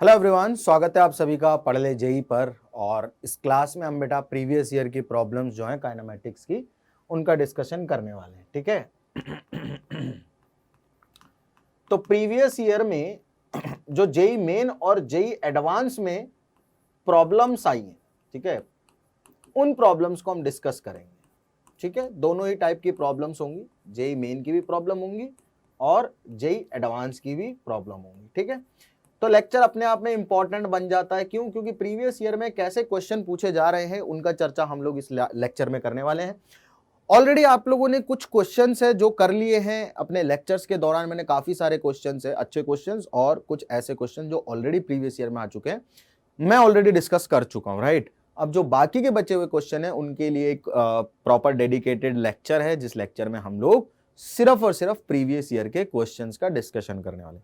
Hello everyone, स्वागत है आप सभी का पढ़ ले जेई पर। और इस क्लास में हम बेटा प्रीवियस ईयर की प्रॉब्लम्स जो हैं काइनेमेटिक्स की, उनका डिस्कशन करने वाले हैं। ठीक है। तो प्रीवियस ईयर में जो जेई मेन और जेई एडवांस में प्रॉब्लम्स आई हैं, ठीक है, उन प्रॉब्लम्स को हम डिस्कस करेंगे। ठीक है, दोनों ही टाइप की प्रॉब्लम्स होंगी, जेई मेन की भी प्रॉब्लम होंगी और जेई एडवांस की भी प्रॉब्लम होंगी। ठीक है, तो लेक्चर अपने आप में इंपॉर्टेंट बन जाता है। क्यों? क्योंकि प्रीवियस ईयर में कैसे क्वेश्चन पूछे जा रहे हैं उनका चर्चा हम लोग इस लेक्चर में करने वाले हैं। ऑलरेडी आप लोगों ने कुछ क्वेश्चंस है जो कर लिए हैं अपने लेक्चर्स के दौरान। मैंने काफी सारे क्वेश्चंस है, अच्छे क्वेश्चंस और कुछ ऐसे क्वेश्चन जो ऑलरेडी प्रीवियस ईयर में आ चुके हैं, मैं ऑलरेडी डिस्कस कर चुका हूं। राइट, अब जो बाकी के बचे हुए क्वेश्चन है उनके लिए एक प्रॉपर डेडिकेटेड लेक्चर है, जिस लेक्चर में हम लोग सिर्फ और सिर्फ प्रीवियस ईयर के क्वेश्चंस का डिस्कशन करने वाले।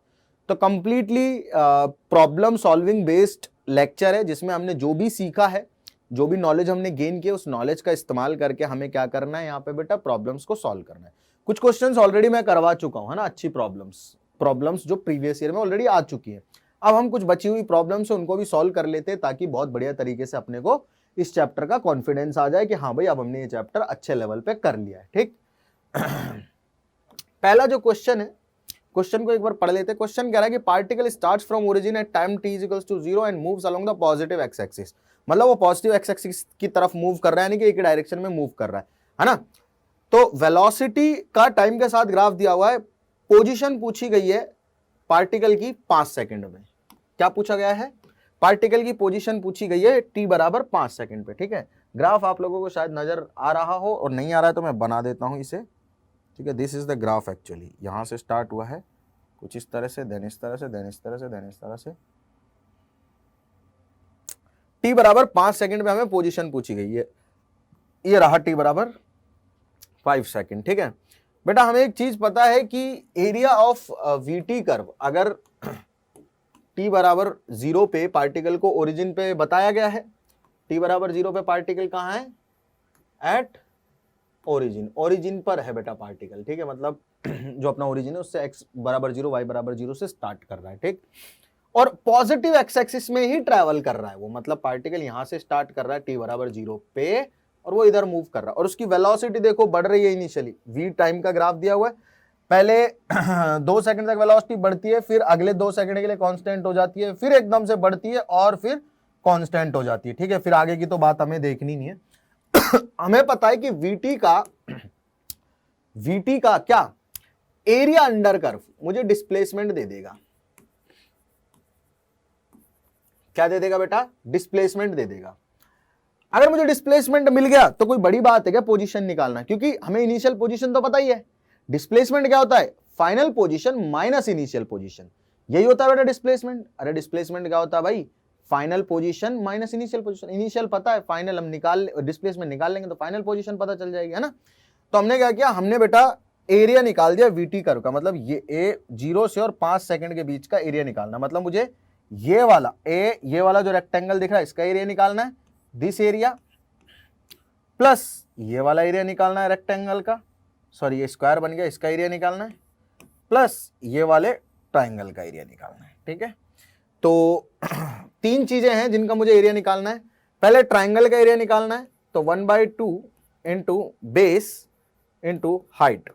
तो completely problem solving based lecture है, जिसमें हमने जो भी सीखा है, जो भी नॉलेज हमने गेन किया, उस नॉलेज का इस्तेमाल करके हमें क्या करना है, यहाँ पे बेटा प्रॉब्लम्स को सॉल्व करना है। कुछ क्वेश्चंस ऑलरेडी मैं करवा चुका हूं, है ना, अच्छी प्रॉब्लम्स जो प्रीवियस ईयर में ऑलरेडी आ चुकी है। अब हम कुछ बची हुई प्रॉब्लम्स है उनको भी सॉल्व कर लेते हैं, ताकि बहुत बढ़िया तरीके से अपने को इस चैप्टर का कॉन्फिडेंस आ जाए कि हाँ भाई अब हमने ये चैप्टर अच्छे लेवल पे कर लिया है। ठीक। पहला जो क्वेश्चन है, क्वेश्चन को एक बार पढ़ लेते हैं। क्वेश्चन कह रहा है कि particle starts from origin at time t equals to 0 and moves along the positive x axis. मतलब वो पॉजिटिव एक्स एक्सिस की तरफ मूव कर रहा है, यानी कि एक डायरेक्शन में मूव कर रहा है ना। तो वेलोसिटी का टाइम के साथ ग्राफ दिया हुआ है, पोजीशन पूछी गई है पार्टिकल की 5 सेकंड में। क्या पूछा गया है? पार्टिकल की पोजीशन पूछी गई है t बराबर 5 सेकंड पे। ठीक है, ग्राफ आप लोगों को शायद नजर आ रहा हो, और नहीं आ रहा है तो मैं बना देता हूं इसे। ठीक है, this is the graph. Actually यहां से स्टार्ट हुआ है कुछ इस तरह से, देन इस तरह से, देन इस तरह से, देन इस तरह से। t बराबर 5 सेकंड में हमें पोजीशन पूछी गई है, ये रहा t बराबर 5 सेकंड। ठीक है बेटा, हमें एक चीज पता है कि एरिया ऑफ वीटी कर्व अगर t बराबर 0 पे पार्टिकल को ओरिजिन पे बताया गया है, t बराबर 0 पे पार्टिकल कहां है? एट ओरिजिन पर है बेटा पार्टिकल। ठीक है, मतलब जो अपना ओरिजिन है उससे x बराबर 0, y बराबर 0 से स्टार्ट कर रहा है। ठीक, और पॉजिटिव एक्स एक्सिस में ही ट्रैवल कर रहा है वो, मतलब पार्टिकल यहां से स्टार्ट कर रहा है t बराबर 0 पे, और वो इधर मूव कर रहा है। और उसकी वेलोसिटी देखो बढ़ रही है इनिशियली, v टाइम का ग्राफ दिया हुआ है। पहले 2 सेकंड तक वेलोसिटी बढ़ती है, फिर अगले 2 सेकंड के लिए कांस्टेंट हो जाती है, फिर एकदम से बढ़ती है और फिर कांस्टेंट हो जाती है। ठीक है, फिर आगे की तो बात हमें देखनी नहीं है। हमें पता है कि वीटी का क्या एरिया अंडर कर्व मुझे डिस्प्लेसमेंट दे देगा। क्या दे देगा बेटा? डिस्प्लेसमेंट दे देगा। अगर मुझे डिस्प्लेसमेंट मिल गया तो कोई बड़ी बात है क्या पोजीशन निकालना? क्योंकि हमें इनिशियल पोजीशन तो पता ही है। डिस्प्लेसमेंट क्या होता है? Final position minus initial position, यही होता है बेटा डिस्प्लेसमेंट। अरे डिस्प्लेसमेंट क्या होता है भाई? Final position minus initial position. Initial पता है, फाइनल हम निकाल, डिस्प्लेसमेंट निकाल लेंगे तो फाइनल पोजीशन पता चल जाएगी, है ना। तो हमने क्या किया, हमने बेटा एरिया निकाल दिया वीटी कर्व का। मतलब ये 0 से और 5 सेकंड के बीच का एरिया निकालना, मतलब मुझे ये वाला जो रेक्टेंगल दिख रहा है इसका एरिया निकालना है, दिस एरिया, प्लस ये वाला एरिया निकालना है रेक्टेंगल का, सॉरी ये स्क्वायर बन गया, इसका एरिया निकालना है, प्लस ये वाले ट्राइंगल का एरिया निकालना है। ठीक है, तो 3 चीजें हैं जिनका मुझे एरिया निकालना है। पहले ट्राइंगल का एरिया निकालना है, तो 1/2 इंटू बेस इंटू हाइट।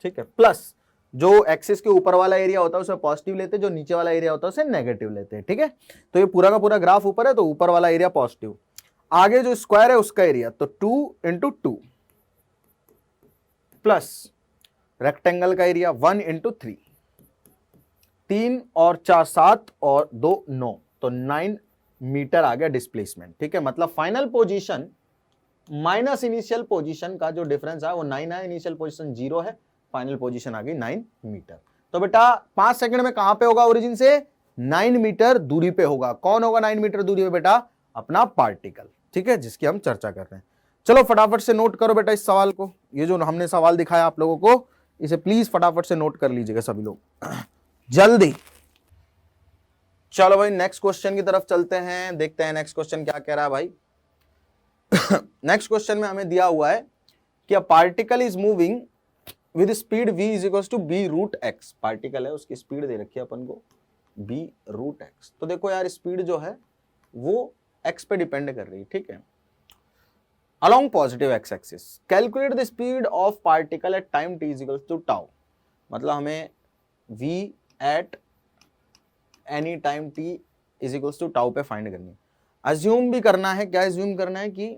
ठीक है, प्लस जो एक्सिस के ऊपर वाला एरिया होता है उसे पॉजिटिव लेते हैं, जो नीचे वाला एरिया होता है उसे नेगेटिव लेते हैं। ठीक है, तो ये पूरा का पूरा ग्राफ ऊपर है तो ऊपर वाला एरिया पॉजिटिव, आगे जो स्क्वायर है उसका एरिया तो 2 इंटू 2, प्लस रेक्टेंगल का एरिया 1 इंटू 3, 3 और 4 7 और 2 9, तो 9 मीटर आ गया डिस्प्लेसमेंट। ठीक है, मतलब final position minus initial position का जो डिफरेंस है वो 9 है, इनिशियल पोजीशन 0 है, फाइनल पोजीशन आ गई 9 मीटर। तो बेटा 5 सेकंड में कहां पे होगा? ओरिजिन से 9 मीटर दूरी पे होगा। कौन होगा 9 मीटर दूरी पे बेटा? अपना पार्टिकल। ठीक है, जिसकी हम चर्चा कर रहे हैं। चलो फटाफट से नोट करो बेटा इस सवाल को, ये जो हमने सवाल दिखाया आप लोगों को, इसे प्लीज फटाफट से नोट कर लीजिएगा सभी लोग जल्दी। चलो भाई नेक्स्ट क्वेश्चन की तरफ चलते हैं, देखते हैं नेक्स्ट क्वेश्चन क्या कह रहा है भाई। नेक्स्ट क्वेश्चन में हमें दिया हुआ है कि a particle is moving with speed v is equal to b root x। Particle है, उसकी स्पीड दे रखी है अपन को बी रूट एक्स। तो देखो यार स्पीड जो है वो एक्स पे डिपेंड कर रही है, ठीक है। along positive x axis calculate the speed of particle at time t is equals to tau। मतलब हमें v at any time t is equals to tau पे फाइंड करनी है। अज्यूम भी करना है, क्या अज्यूम करना है कि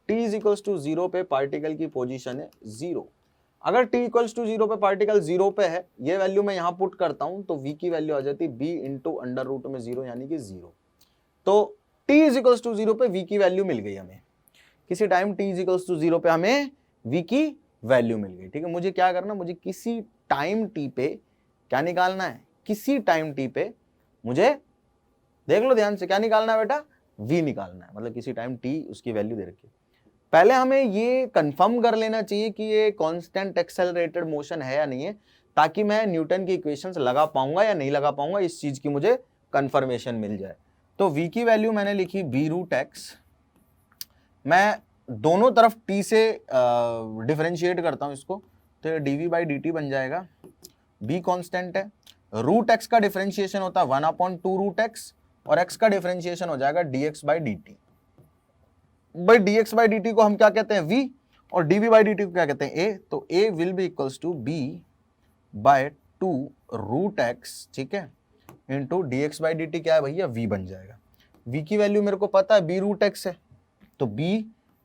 t is equals to 0 पे पार्टिकल की पोजीशन है 0। अगर t इक्वल्स टू 0 पे पार्टिकल 0 पे है, ये वैल्यू मैं यहां पुट करता हूं तो v की वैल्यू आ जाती है b इंटू अंडर रूट में 0 यानी कि 0। तो t इज इक्वल्स टू 0 पे v की वैल्यू मिल गई हमें, किसी time t is equals to 0 पे हमें v की वैल्यू मिल गई, ठीक है। मुझे क्या करना, मुझे किसी टाइम t पे क्या निकालना है, किसी टाइम t पे मुझे देख लो ध्यान से क्या निकालना है बेटा, v निकालना है। मतलब किसी टाइम t उसकी वैल्यू दे रखी है। पहले हमें ये कंफर्म कर लेना चाहिए कि ये कांस्टेंट एक्सेलरेटेड मोशन है या नहीं है, ताकि मैं न्यूटन की इक्वेशंस लगा पाऊंगा या नहीं लगा पाऊंगा, इस चीज की मुझे कंफर्मेशन मिल जाए। तो v की वैल्यू मैंने लिखी b रूट एक्स। मैं दोनों तरफ t से डिफरेंशिएट करता हूं इसको, तो ये dv बाई dt बन जाएगा। b कांस्टेंट है, रूट एक्स का डिफरेंशिएशन होता है 1/2 रूट एक्स, और x का डिफरेंशिएशन हो जाएगा dx बाई dt। भाई dx बाई dt को हम क्या कहते हैं, v, और dv बाई dt को क्या कहते हैं, a। तो a will be equals to b by 2 root x, ठीक है, इंटू dx बाई dt क्या है भैया, v बन जाएगा। v की वैल्यू मेरे को पता है b रूट एक्स है, तो b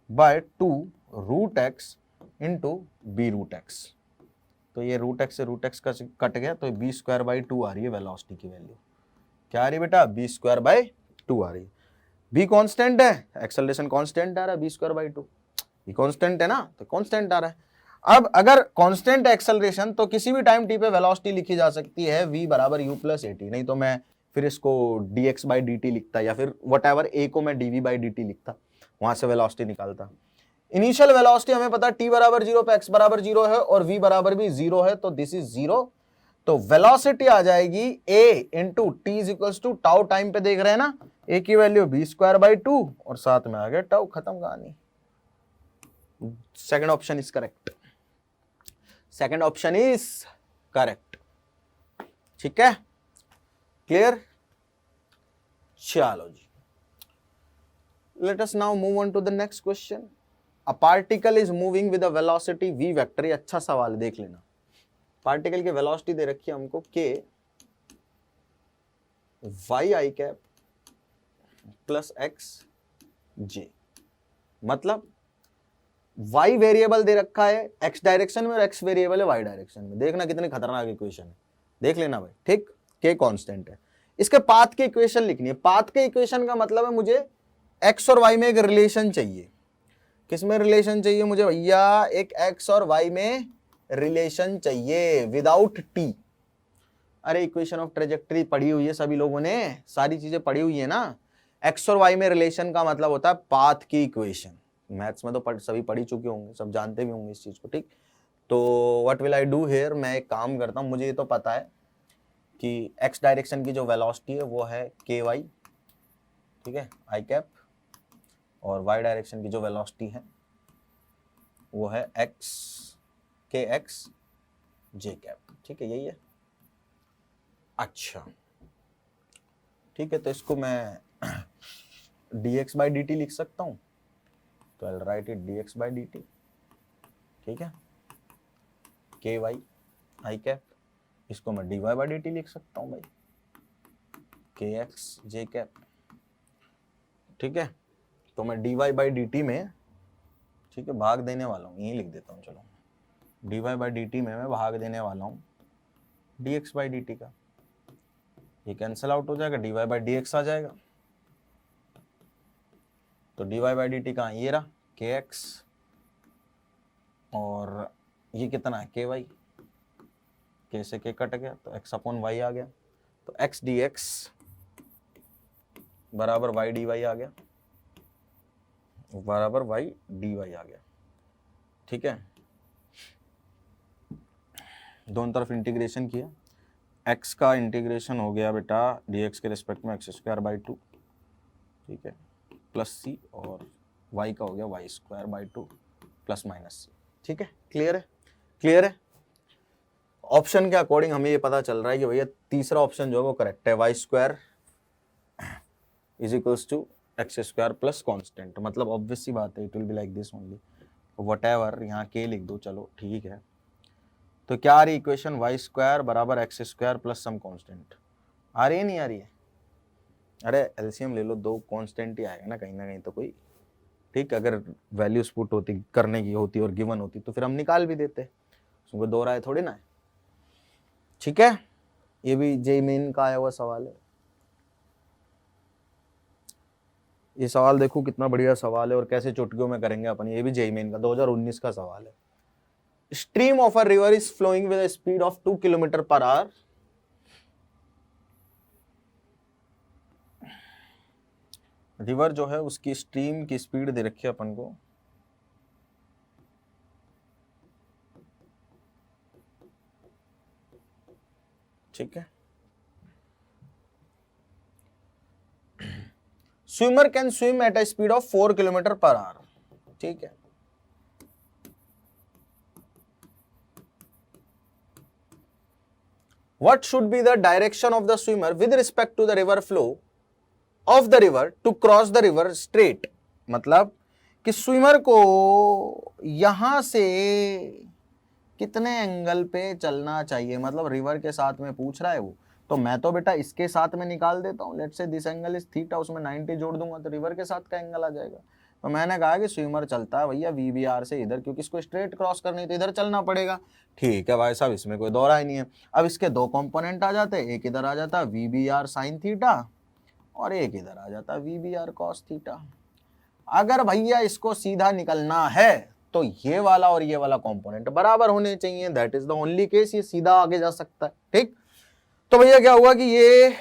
by 2 root x into b root x. तो ये रूट एक्स से रूट एक्स का कट गया, तो बी स्क्वायर बाई 2 आ रही है वेलोसिटी की वैल्यू। क्या आ रही है बेटा, बी स्क्वायर बाई 2 आ रही है। बी कांस्टेंट है, एक्सेलरेशन कांस्टेंट आ रहा है, b square by 2। B constant है ना, तो कांस्टेंट आ रहा है। अब अगर कांस्टेंट एक्सेलरेशन, तो किसी भी टाइम टी पे वेलोसिटी लिखी जा सकती है v बराबर u प्लस ए टी। नहीं तो मैं फिर इसको dx बाई डी टी लिखता, या फिर वट एवर a को मैं dv बाई डी टी लिखता, वहां से वेलोसिटी निकालता। इनिशियल वेलोसिटी हमें पता t बराबर 0 पे x बराबर 0 है और v बराबर भी 0 है, तो दिस इज 0। तो वेलोसिटी आ जाएगी a into t is equals to tau, time पे देख रहे हैं ना, a की वैल्यू बी स्क्वायर बाई 2 और साथ में आ गया टाउ, खत्म कहानी। Second option is correct, second option is correct, ठीक है, क्लियर। चलो जी, let us now move on to the next question. A particle is moving with a velocity v vector. ये अच्छा सवाल है, देख लेना। पार्टिकल की वेलोसिटी दे रखी है हमको k y i cap plus x j। मतलब y वेरिएबल दे रखा है x डायरेक्शन में और x वेरिएबल है y डायरेक्शन में। देखना कितनी खतरनाक इक्वेशन है, देख लेना भाई, ठीक। k कांस्टेंट है, इसके पाथ की इक्वेशन लिखनी है। पाथ के इक्वेशन का मतलब है मुझे x और y में एक रिलेशन चाहिए। किसमें रिलेशन चाहिए मुझे भैया, एक x और y में रिलेशन चाहिए विदाउट t। अरे इक्वेशन ऑफ ट्रेजेक्टरी पढ़ी हुई है सभी लोगों ने, सारी चीजें पढ़ी हुई है ना। x और y में रिलेशन का मतलब होता है पाथ की इक्वेशन। मैथ्स में तो सभी पढ़ी चुके होंगे, सब जानते भी होंगे इस चीज को, ठीक। तो what will I do here, मैं एक काम करता हूं, मुझे ये तो पता है कि x डायरेक्शन की जो वेलोसिटी है वो है ky, ठीक है, आई कैप, और y डायरेक्शन की जो वेलोसिटी है वो है के एक्स जे कैप, ठीक है, यही है। अच्छा ठीक है, तो इसको मैं dx बाई डी टी लिख सकता हूं, तो I write it dx by d t, ठीक है, के वाई आई कैप। इसको मैं dy बाई डी टी लिख सकता हूं भाई, के एक्स जे कैप, ठीक है। तो मैं dy बाई डी टी में, ठीक है, भाग देने वाला हूँ, यही लिख देता हूँ, चलो dy बाई डी टी में मैं भाग देने वाला हूँ dx बाई डी टी का। ये कैंसिल आउट हो जाएगा, dy बाई डी एक्स आ जाएगा। तो dy बाई डी टी कहाँ, ये रहा के एक्स, और ये कितना है के वाई, के से के कट गया तो x अपॉन वाई आ गया। तो x डी एक्स बराबर y डी वाई आ गया, बराबर y डी वाई आ गया, ठीक है। दोनों तरफ इंटीग्रेशन किया, x का इंटीग्रेशन हो गया बेटा dx के रिस्पेक्ट में एक्स स्क्वायर बाई 2, ठीक है, प्लस सी, और y का हो गया y square by 2 plus minus c, ठीक है। क्लियर है, क्लियर है। ऑप्शन के अकॉर्डिंग हमें ये पता चल रहा है कि भैया तीसरा ऑप्शन जो है वो करेक्ट है, y square is equals to x square plus constant. मतलब ऑब्वियस सी बात है, it will be like this only, whatever, यहाँ के लिख दो, चलो ठीक है। तो क्या आ रही इक्वेशन, वाई स्क्वायर बराबर x square plus some constant. आ रही है नहीं आ रही है? अरे एलसीएम ले लो, दो कॉन्स्टेंट ही आएगा ना कहीं तो कोई, ठीक। अगर वैल्यूज पुट होती करने की होती और गिवन होती तो फिर हम निकाल भी देते, उसमें दो राय थोड़ी ना है, ठीक है। ये भी जेईई मेन का आया हुआ सवाल है। ये सवाल देखो कितना बढ़िया सवाल है और कैसे चुटकियों में करेंगे अपन। ये भी जेईई मेन का 2019 का सवाल है। Stream of a river is flowing with a speed of 2 kilometre per hour. River जो है उसकी स्ट्रीम की स्पीड दे रखी है अपन को, ठीक है। Swimmer can swim at a speed of 4 kilometre per our, ठीक है। What should be the direction of the swimmer with respect to the river flow of the river to cross the river straight? मतलब कि swimmer को यहां से कितने angle पे चलना चाहिए, मतलब रिवर के साथ में पूछ रहा है वो। तो मैं तो बेटा इसके साथ में निकाल देता हूँ, let's say this angle is theta, उसमें 90 जोड़ दूंगा तो रिवर के साथ का एंगल आ जाएगा। तो मैंने कहा कि स्विमर चलता है भैया वीबीआर से इधर, क्योंकि इसको स्ट्रेट क्रॉस करनी तो इधर चलना पड़ेगा, ठीक है भाई साहब, इसमें कोई दौरा ही नहीं है। अब इसके दो कंपोनेंट आ जाते, एक इधर आ जाता वीबीआर साइन थीटा और एक इधर आ जाता वीबीआर कॉस थीटा। अगर भैया इसको सीधा निकलना है तो ये वाला और ये वाला कंपोनेंट बराबर होने चाहिए, that is the only case ये सीधा आगे जा सकता है, ठीक। तो भैया क्या हुआ कि ये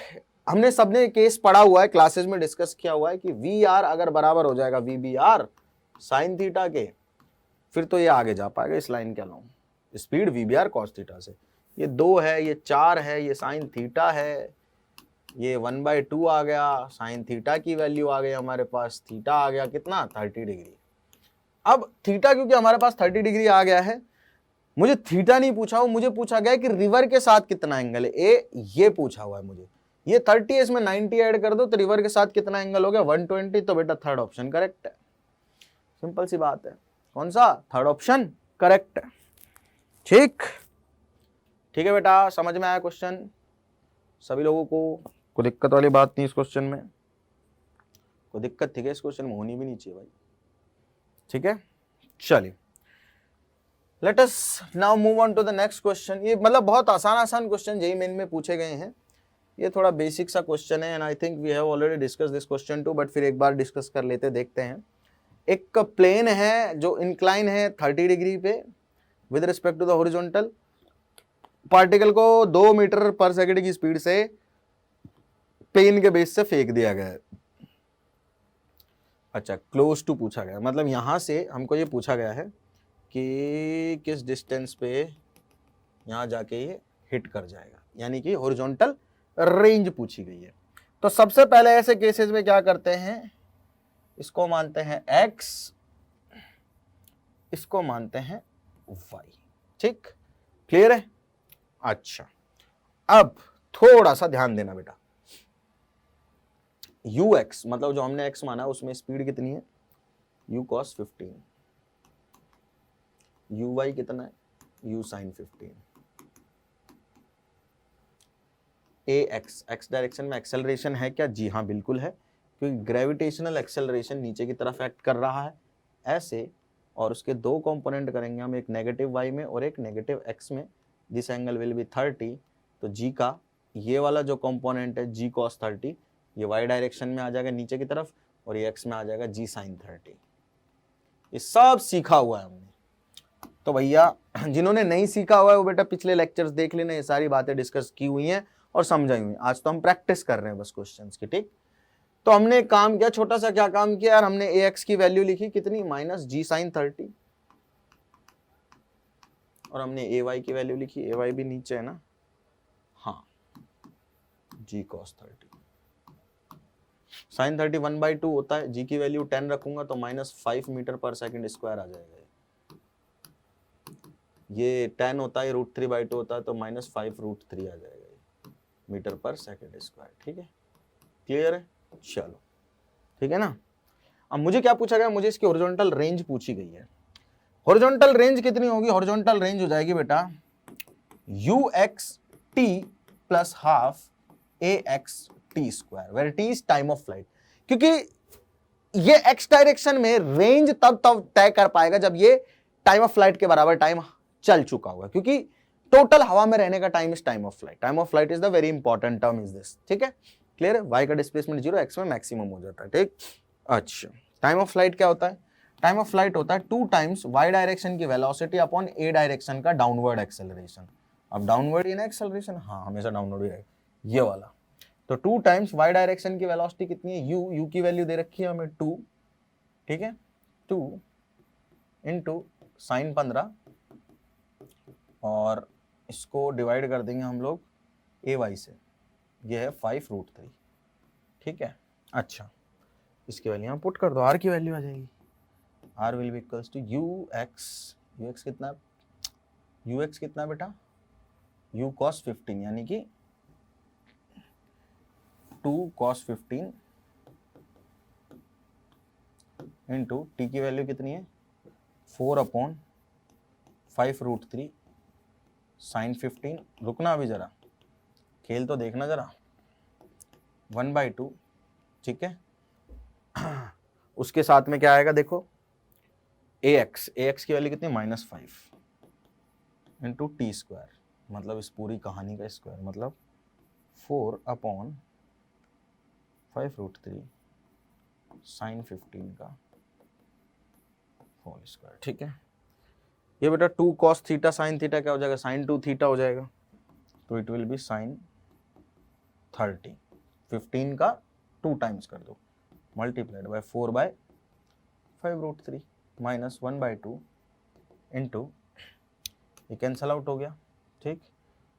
हमने सबने केस पढ़ा हुआ है, क्लासेस में डिस्कस किया हुआ है कि वी आर अगर बराबर हो जाएगा v b r sine theta के, फिर तो ये आगे जा पाएगा इस लाइन के अलावा, speed v b r cos theta से। ये 2 है, ये 4 है, ये साइन थीटा है, ये 1/2 आ गया, साइन थीटा की वैल्यू आ गई हमारे पास, थीटा आ गया कितना 30 डिग्री। अब थीटा क्योंकि हमारे पास 30 डिग्री आ गया है, मुझे थीटा नहीं पूछा, मुझे पूछा गया कि रिवर के साथ कितना एंगल है, ये पूछा हुआ है मुझे। ये 30 है, इसमें 90 ऐड कर दो तो रिवर के साथ कितना एंगल हो गया 120। तो बेटा थर्ड ऑप्शन करेक्ट है, सिंपल सी बात है। कौन सा? थर्ड ऑप्शन करेक्ट है, ठीक। ठीक है बेटा, समझ में आया क्वेश्चन सभी लोगों को? कोई दिक्कत वाली बात नहीं इस क्वेश्चन में, कोई दिक्कत ठीक है इस क्वेश्चन में होनी भी नहीं चाहिए भाई, ठीक है। चलिए let us now move on to the next question. ये मतलब बहुत आसान क्वेश्चन जेईई मेन में पूछे गए हैं, ये थोड़ा बेसिक सा क्वेश्चन है and I think we have already discuss this question too, but फिर एक बार डिस्कस कर लेते, देखते हैं। एक प्लेन है जो इंक्लाइन है 30 डिग्री पे with respect to the horizontal, particle को 2 मीटर पर सेकंड की स्पीड से प्लेन के बेस से फेंक दिया गया है। अच्छा, क्लोज टू पूछा गया, मतलब यहां से हमको ये पूछा गया है कि किस डिस्टेंस पे यहां जाके ये हिट कर जाएगा, यानी कि हॉरिजॉन्टल रेंज पूछी गई है। तो सबसे पहले ऐसे केसेस में क्या करते हैं, इसको मानते हैं x, इसको मानते हैं y, ठीक, क्लियर है। अच्छा, अब थोड़ा सा ध्यान देना बेटा, ux मतलब जो हमने x माना उसमें स्पीड कितनी है u cos 15, uy कितना है u sin 15, x डायरेक्शन में एक्सेलरेशन है क्या? जी हाँ बिल्कुल है, क्योंकि ग्रेविटेशनल एक्सेलरेशन नीचे की तरफ एक्ट कर रहा है ऐसे, और उसके दो कंपोनेंट करेंगे हम, एक नेगेटिव y में और एक नेगेटिव x में, दिस एंगल विल बी 30। तो g का ये वाला जो कंपोनेंट है g cos 30, ये y डायरेक्शन में आ जाएगा नीचे की तरफ, और ये x में आ जाएगा g sin 30। ये सब सीखा हुआ है हमने। तो भैया जिन्होंने नहीं सीखा हुआ है वो बेटा पिछले लेक्चर्स देख लेना, ये सारी बातें डिस्कस की हुई हैं और समझाई हुई। आज तो हम प्रैक्टिस कर रहे हैं बस क्वेश्चंस की, ठीक। तो हमने काम किया, छोटा सा क्या काम किया यार, हमने ax की वैल्यू लिखी कितनी -g sin 30, और हमने ay की वैल्यू लिखी, ay भी नीचे है ना, हाँ, g cos 30 sin 30 1/2 होता है, g की वैल्यू 10 रखूंगा तो -5 मीटर पर सेकंड स्क्वायर आ जाएगा। ये 10 होता है, √3/2 होता है, तो -5√3 आ जाएगा मीटर पर सेकेंड स्क्वायर। ठीक है, क्लियर है? चलो ठीक है ना। अब मुझे क्या पूछा गया, मुझे इसकी हॉरिजॉन्टल रेंज पूछी गई है। हॉरिजॉन्टल रेंज कितनी होगी? हॉरिजॉन्टल रेंज हो जाएगी बेटा uxt plus half axt², where t is time of flight. क्योंकि ये x डायरेक्शन में रेंज तब तय कर पाएगा जब ये टाइम ऑफ फ्लाइट के बराबर टाइम चल चुका होगा, क्योंकि टोटल हवा में रहने का time is time of flight. Time of flight is the very important term is this. ठीक है, क्लियर है? y का डिस्प्लेसमेंट 0, x में मैक्सिमम हो जाता है। ठीक, अच्छा टाइम ऑफ फ्लाइट क्या होता है? टाइम ऑफ फ्लाइट होता है 2 टाइम्स y डायरेक्शन की वेलोसिटी अपॉन a डायरेक्शन का डाउनवर्ड एक्सेलरेशन। अब डाउनवर्ड ही ना एक्सेलरेशन, हाँ हमेशा डाउनवर्ड ही रहेगा ये वाला। तो 2 टाइम्स y डायरेक्शन की वेलोसिटी कितनी है? u की वैल्यू दे रखी है हमें 2, ठीक है, 2 इंटू साइन 15, और इसको डिवाइड कर देंगे हम लोग ay से, ये है 5√3। ठीक है, अच्छा इसकी वैल्यू यहाँ पुट कर दो, r की वैल्यू आ जाएगी, r will be equals to ux कितना, ux कितना बेटा, u cos 15, यानी कि 2 cos 15 इंटू t की वैल्यू कितनी है 4/5√3 साइन 15, रुकना अभी जरा, खेल तो देखना जरा, 1/2। ठीक है, उसके साथ में क्या आएगा देखो, ax की वैल्यू कितनी, -5 इंटू t², मतलब इस पूरी कहानी का स्क्वायर, मतलब 4/5√3 साइन 15 का होल स्क्वायर। ठीक है, ये बेटा 2 cos थीटा साइन थीटा क्या हो जाएगा, sin 2 थीटा हो जाएगा, तो इट विल बी sin 30। 15 का 2 टाइम्स कर दो, मल्टीप्लाइड बाय 4/5√3 माइनस 1/2 इंटू, ये कैंसल आउट हो गया। ठीक,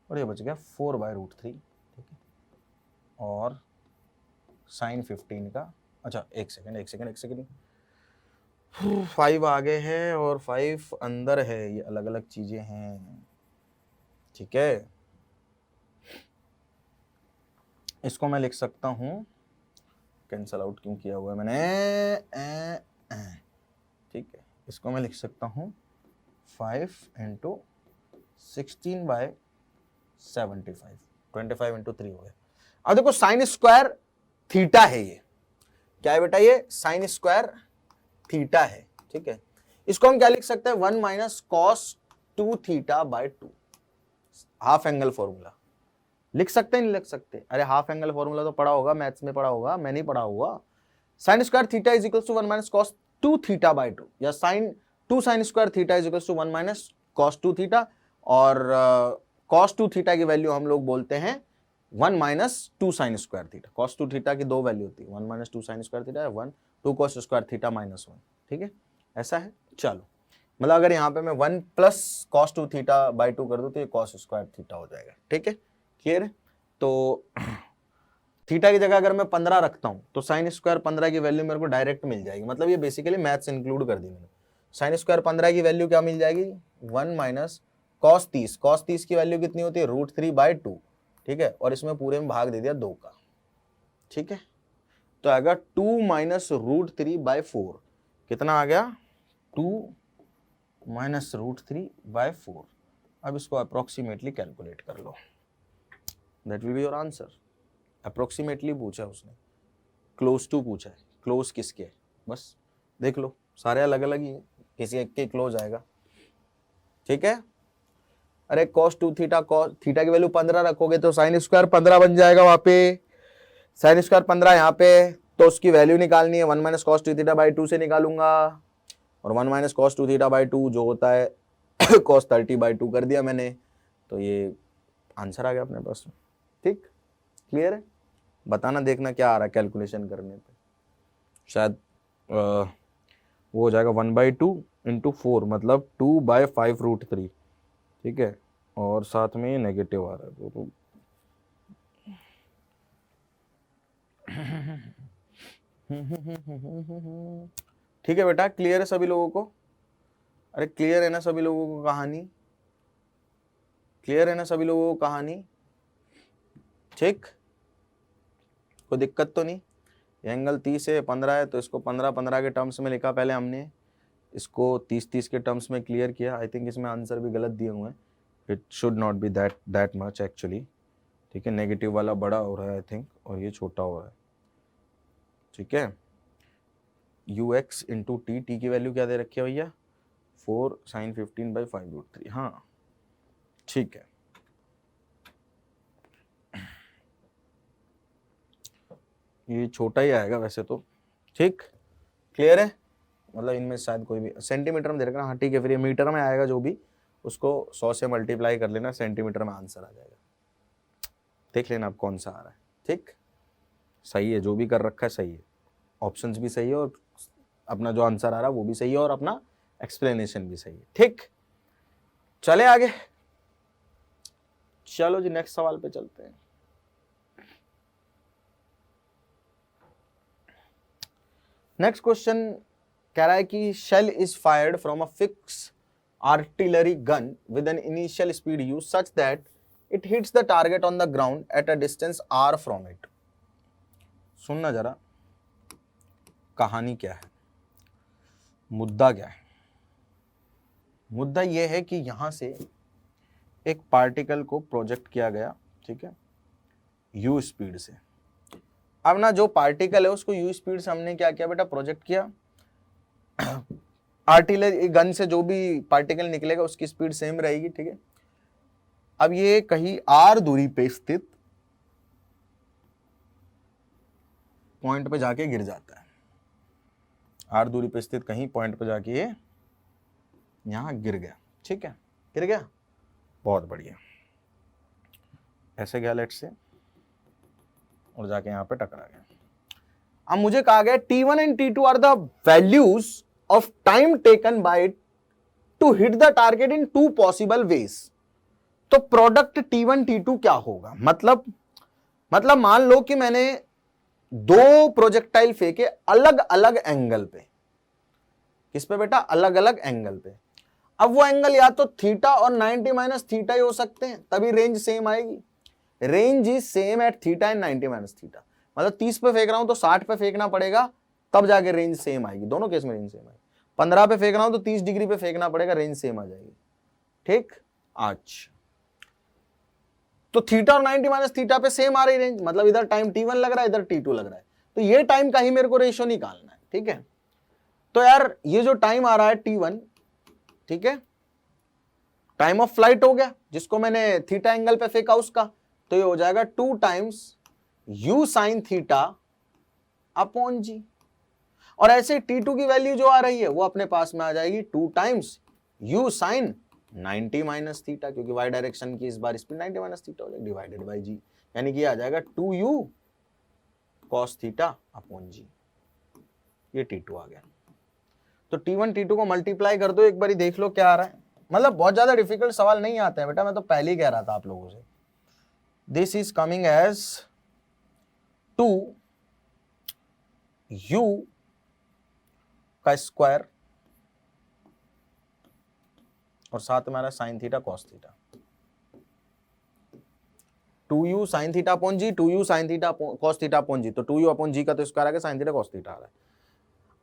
और ये बच गया 4/√3। ठीक है, और साइन 15 का, अच्छा एक सेकेंड 5 आगे है और 5 अंदर है, ये अलग अलग चीजें हैं। ठीक है, इसको मैं लिख सकता हूं, कैंसल आउट क्यों किया हुआ है मैंने, ठीक है, इसको मैं लिख सकता हूं 5 इंटू 16/75, 25 इंटू 3 हो गया। अब देखो साइन स्क्वायर थीटा है, ये क्या है बेटा, ये साइन स्क्वायर थीटा है। ठीक है, इसको हम क्या लिख सकते हैं, 1 minus cos 2 theta by 2, half angle formula लिख सकते हैं, नहीं लिख सकते? अरे हाफ एंगल फॉर्मूला तो पढ़ा होगा, मैथ्स में पढ़ा होगा, मैं नहीं पढ़ा होगा। Sine square theta is equal to 1 minus cos 2 theta by 2, या sine 2 sine square theta is equal to 1 minus cos 2 theta, और कॉस 2 थीटा की वैल्यू हम लोग बोलते हैं 1 minus 2 sine square theta. Cos 2 theta की 2 वैल्यू होती है, 1 माइनस 2 साइन स्क्वायर थीटा है 1, 2 कॉस स्क्वायर थीटा -1। ठीक है, ऐसा है। चलो, मतलब अगर यहाँ पे मैं 1 प्लस कॉस 2 थीटा बाई 2 कर दूं तो ये कॉस स्क्वायर थीटा हो जाएगा। ठीक है, क्लियर है? तो थीटा की जगह अगर मैं 15 रखता हूं तो साइन स्क्वायर 15 की वैल्यू मेरे को डायरेक्ट मिल जाएगी, मतलब ये बेसिकली मैथ्स इंक्लूड कर दी मैंने। साइन स्क्वायर 15 की वैल्यू क्या मिल जाएगी, 1 माइनस कॉस 30, कॉस 30 की वैल्यू कितनी होती है, √3/2। ठीक है, और इसमें पूरे में भाग दे दिया 2 का। ठीक है, तो आएगा 2 माइनस √3/4, कितना आ गया, 2 माइनस √3/4। अब इसको अप्रोक्सीमेटली कैलकुलेट कर लो, that will be your answer. Approximately पूछा उसने, क्लोज टू पूछा है, क्लोज किसके है बस देख लो, सारे अलग अलग ही, किसी एक के क्लोज आएगा। ठीक है, अरे cos 2 थीटा, cos थीटा की वैल्यू 15 रखोगे तो साइन स्क्वायर 15 बन जाएगा वहां पे, साइन स्क्वायर 15 यहाँ पे, तो उसकी वैल्यू निकालनी है, 1 माइनस कॉस 2 थीटा बाई 2 से निकालूंगा, और 1 माइनस कॉस 2 थीटा बाई 2 जो होता है cos 30/2 कर दिया मैंने, तो ये आंसर आ गया अपने पास। ठीक, क्लियर है? बताना देखना क्या आ रहा है कैलकुलेशन करने पे, शायद वो हो जाएगा 1/2 इंटू 4, मतलब 2/5√3। ठीक है, और साथ में नेगेटिव आ रहा है तो ठीक है बेटा, क्लियर है सभी लोगों को? अरे क्लियर है ना सभी लोगों को कहानी? क्लियर है ना सभी लोगों को कहानी? ठीक, कोई दिक्कत तो नहीं? एंगल 30 है, 15 है, तो इसको 15 के टर्म्स में लिखा पहले हमने, इसको 30 के टर्म्स में क्लियर किया। आई थिंक इसमें आंसर भी गलत दिए हुए हैं, it should not be that much actually. ठीक है, नेगेटिव वाला बड़ा हो रहा है आई थिंक, और ये छोटा हो रहा है। ठीक है, ux इंटू टी की वैल्यू क्या दे रखी है भैया? 4 sin 15/5√3। हाँ ठीक है, ये छोटा ही आएगा वैसे तो। ठीक, क्लियर है? मतलब इनमें शायद कोई भी सेंटीमीटर में दे रखा। हाँ ठीक है, फिर ये मीटर में आएगा जो भी, उसको 100 से मल्टीप्लाई कर लेना, सेंटीमीटर में आंसर आ जाएगा। देख लेना आप कौन सा आ रहा है। ठीक, सही है, जो भी कर रखा है सही है, ऑप्शंस भी सही है, और अपना जो आंसर आ रहा है वो भी सही है, और अपना एक्सप्लेनेशन भी सही है। ठीक, चले आगे। चलो जी नेक्स्ट सवाल पे चलते हैं। नेक्स्ट क्वेश्चन कह रहा है कि shell is fired from a fix artillery gun with an initial speed u such that it hits the target on the ground at a distance r from it. सुनना जरा, कहानी क्या है, मुद्दा क्या है? मुद्दा यह है कि यहां से एक पार्टिकल को प्रोजेक्ट किया गया, ठीक है, u स्पीड से। अब ना जो पार्टिकल है उसको u स्पीड से हमने क्या किया बेटा? प्रोजेक्ट किया। आर्टिलरी गन से जो भी पार्टिकल निकलेगा उसकी स्पीड सेम रहेगी। ठीक है, अब ये कहीं r दूरी पे स्थित पॉइंट पे जाके गिर जाता है। r दूरी पे स्थित कहीं पॉइंट पे जाके ये यहां गिर गया। ठीक है, गिर गया, बहुत बढ़िया, ऐसे गया लेट से, और जाके यहां पे टकरा गया। अब मुझे कहा गया T1 and T2 are the values of time taken by it to hit the target in 2 possible ways. तो प्रोडक्ट T1 T2 क्या होगा? मतलब मान लो कि मैंने 2 प्रोजेक्टाइल फेंके अलग अलग एंगल पे। किस पे बेटा? अलग अलग एंगल पे। अब वो एंगल या तो थीटा और 90 माइनस थीटा ही हो सकते हैं, तभी रेंज सेम आएगी। Range is same at theta and 90 minus theta. मतलब 30 पे फेंक रहा हूं तो 60 पे फेंकना पड़ेगा, तब जाके रेंज सेम आएगी। दोनों केस में रेंज सेम आएगी। 15 पे फेंक रहा हूं तो 30 डिग्री पे फेंकना पड़ेगा, रेंज सेम आ जाएगी। ठीक, अच्छा, तो थीटा और 90 माइनस थीटा पे सेम आ रही रेंज, मतलब इधर टाइम T1 लग रहा है, इधर T2 लग रहा है, तो ये टाइम का ही मेरे को रेशियो निकालना है। ठीक है, तो यार ये जो टाइम आ रहा है T1, ठीक है, टाइम ऑफ फ्लाइट हो गया जिसको मैंने थीटा एंगल पे फेंका उसका, तो ये हो जाएगा 2 times u sine theta upon g. और ऐसे T2 की वैल्यू जो आ रही है वो अपने पास में आ जाएगी 2 times u sine 90 minus theta, क्योंकि y डायरेक्शन की इस बार स्पीड 90 माइनस थीटा हो जाएगी, डिवाइडेड बाय g, यानी कि आ जाएगा 2u cos theta upon g। ये T2 आ गया। तो T1 T2 को मल्टीप्लाई कर दो, एक बार देख लो क्या आ रहा है। मतलब बहुत ज्यादा डिफिकल्ट सवाल नहीं आते हैं बेटा, मैं तो पहले ही कह रहा था आप लोगों से। This is coming as 2u का स्क्वायर और साथ में आ रहा है sine theta cos theta. 2u sine theta upon g, 2u sine theta cos theta upon g, तो 2u अपॉन जी का तो स्क्वायर आ गया, साइन थीटा कॉस थीटा आ रहा है।